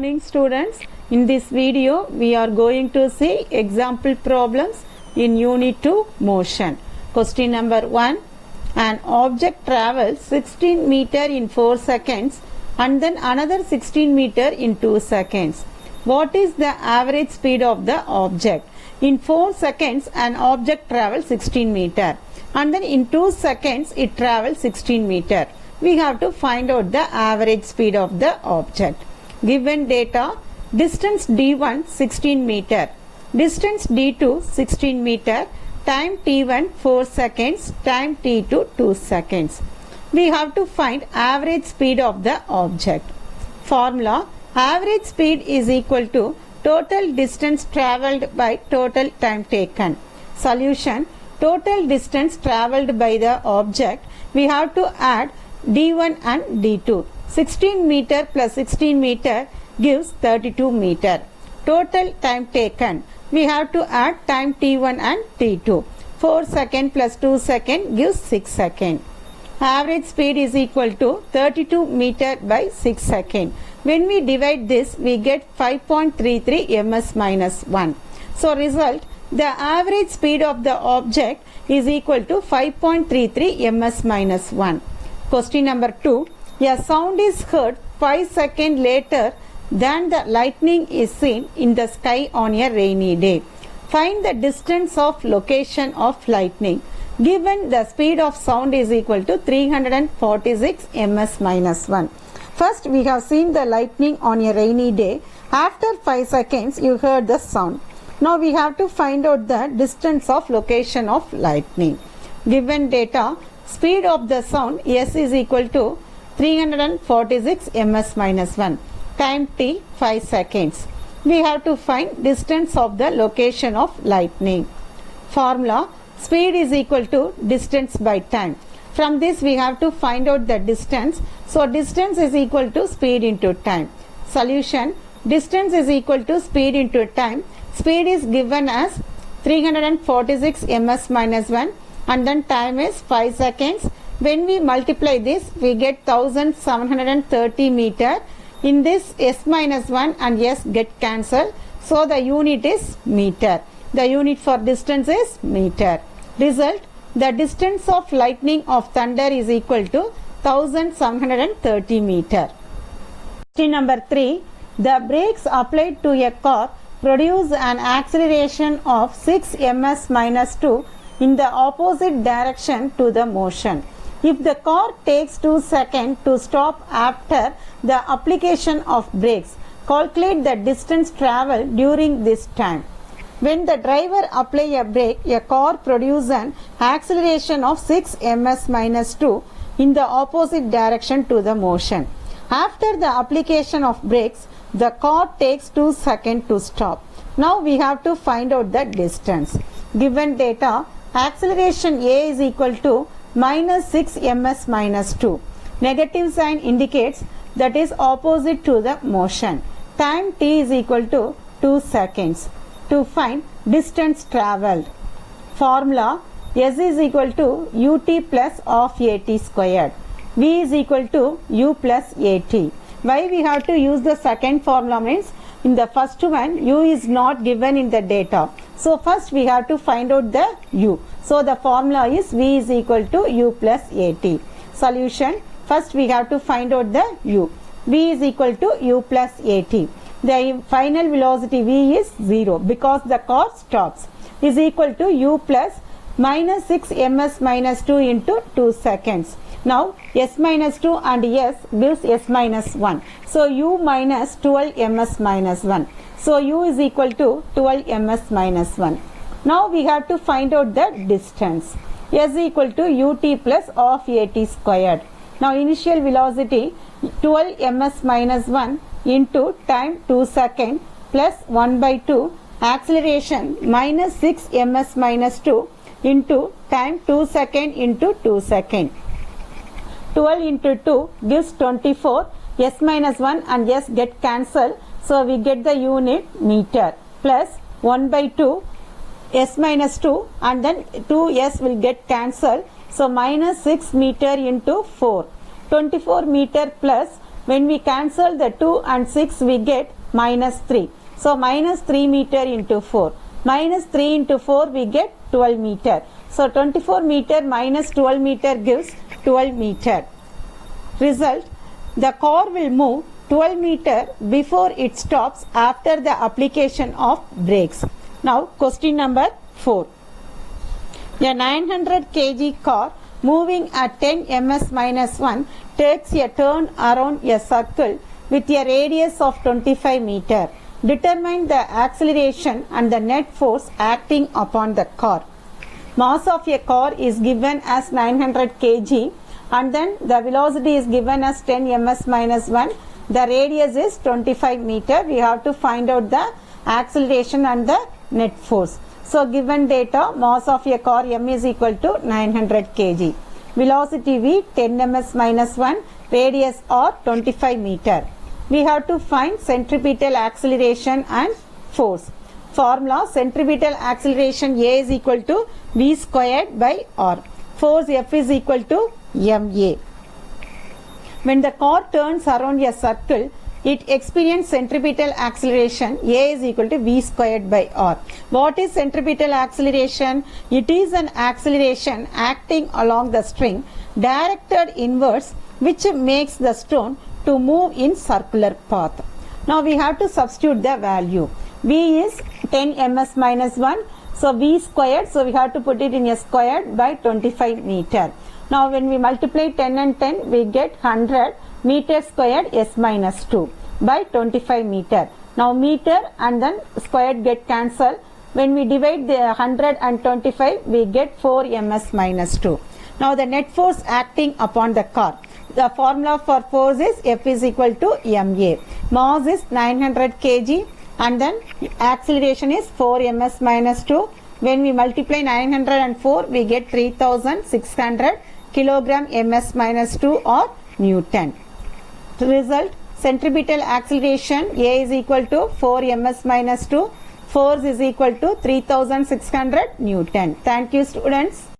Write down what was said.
Morning students. In this video we are going to see example problems in unit 2 motion. Question number 1. An object travels 16 meter in 4 seconds and then another 16 meter in 2 seconds. What is the average speed of the object? In 4 seconds an object travels 16 meter and then in 2 seconds it travels 16 meter. We have to find out the average speed of the object. Given data, distance d1 16 meter, distance d2 16 meter, time t1 4 seconds, time t2 2 seconds. We have to find average speed of the object. Formula: average speed is equal to total distance travelled by total time taken. Solution: total distance travelled by the object, we have to add d1 and d2. 16 meter plus 16 meter gives 32 meter. Total time taken, we have to add time t1 and t2. 4 second plus 2 second gives 6 second. Average speed is equal to 32 meter by 6 second. When we divide this, we get 5.33 ms minus 1. So result, the average speed of the object is equal to 5.33 ms minus 1. Question number 2. A sound is heard 5 seconds later than the lightning is seen in the sky on a rainy day. Find the distance of location of lightning. Given the speed of sound is equal to 346 ms minus 1. First we have seen the lightning on a rainy day. After 5 seconds you heard the sound. Now we have to find out the distance of location of lightning. Given data, speed of the sound s is equal to 346 ms minus 1. Time t 5 seconds. We have to find distance of the location of lightning. Formula: speed is equal to distance by time. From this we have to find out the distance. So distance is equal to speed into time. Solution: distance is equal to speed into time. Speed is given as 346 ms minus 1 and then time is 5 seconds. When we multiply this, we get 1730 meter. In this, s minus 1 and s get cancelled. So the unit is meter. The unit for distance is meter. Result: the distance of lightning of thunder is equal to 1730 meter. Question number 3. The brakes applied to a car produce an acceleration of 6 ms minus 2 in the opposite direction to the motion. If the car takes 2 seconds to stop after the application of brakes, calculate the distance travelled during this time. When the driver apply a brake, a car produces an acceleration of 6 ms minus 2 in the opposite direction to the motion. After the application of brakes, the car takes 2 seconds to stop. Now we have to find out the distance. Given data, acceleration a is equal to minus 6 ms minus 2. Negative sign indicates that is opposite to the motion. Time t is equal to 2 seconds. To find distance travelled. Formula: s is equal to ut plus of at squared. V is equal to u plus at. Why we have to use the second formula means in the first one u is not given in the data. So first we have to find out the u. So the formula is v is equal to u plus at. Solution: first we have to find out the u. V is equal to u plus at. The final velocity v is 0 because the car stops, is equal to u plus minus 6 ms minus 2 into 2 seconds. Now s minus 2 and s gives s minus 1. So u minus 12 ms minus 1. So u is equal to 12 ms minus 1. Now we have to find out the distance. S equal to ut plus of at squared. Now initial velocity 12 ms minus 1 into time 2 second plus 1 by 2. Acceleration minus 6 ms minus 2 into time 2 second into 2 second. 12 into 2 gives 24. S minus 1 and s get cancelled. So we get the unit meter plus 1 by 2 s minus 2 and then 2s will get cancelled. So minus 6 meter into 4. 24 meter plus When we cancel the 2 and 6, we get minus 3. So minus 3 meter into 4. Minus 3 into 4, we get 12 meter. So 24 meter minus 12 meter gives 12 meter. Result, the car will move 12 meter before it stops after the application of brakes. Now question number 4. A 900 kg car moving at 10 ms minus 1 takes a turn around a circle with a radius of 25 meter. Determine the acceleration and the net force acting upon the car. Mass of a car is given as 900 kg and then the velocity is given as 10 ms minus 1. The radius is 25 meter. We have to find out the acceleration and the net force. So given data, mass of a car m is equal to 900 kg. Velocity v 10 ms minus 1, radius r 25 meter. We have to find centripetal acceleration and force. Formula, centripetal acceleration A is equal to v squared by r. Force F is equal to ma. When the car turns around a circle, it experiences centripetal acceleration A is equal to v squared by r. What is centripetal acceleration? It is an acceleration acting along the string directed inwards, which makes the stone to move in circular path. Now we have to substitute the value. V is 10 ms minus 1. So v squared, so we have to put it in a squared by 25 meter. Now when we multiply 10 and 10, we get 100 meter squared s minus 2 by 25 meter. Now meter and then squared get cancelled. When we divide the 100 and 25, we get 4 ms minus 2. Now the net force acting upon the car. The formula for force is F is equal to ma. Mass is 900 kg and then acceleration is 4 ms minus 2. When we multiply 904, we get 3600 kilogram ms minus 2 or Newton. Result, centripetal acceleration A is equal to 4 ms minus 2. Force is equal to 3600 Newton. Thank you, students.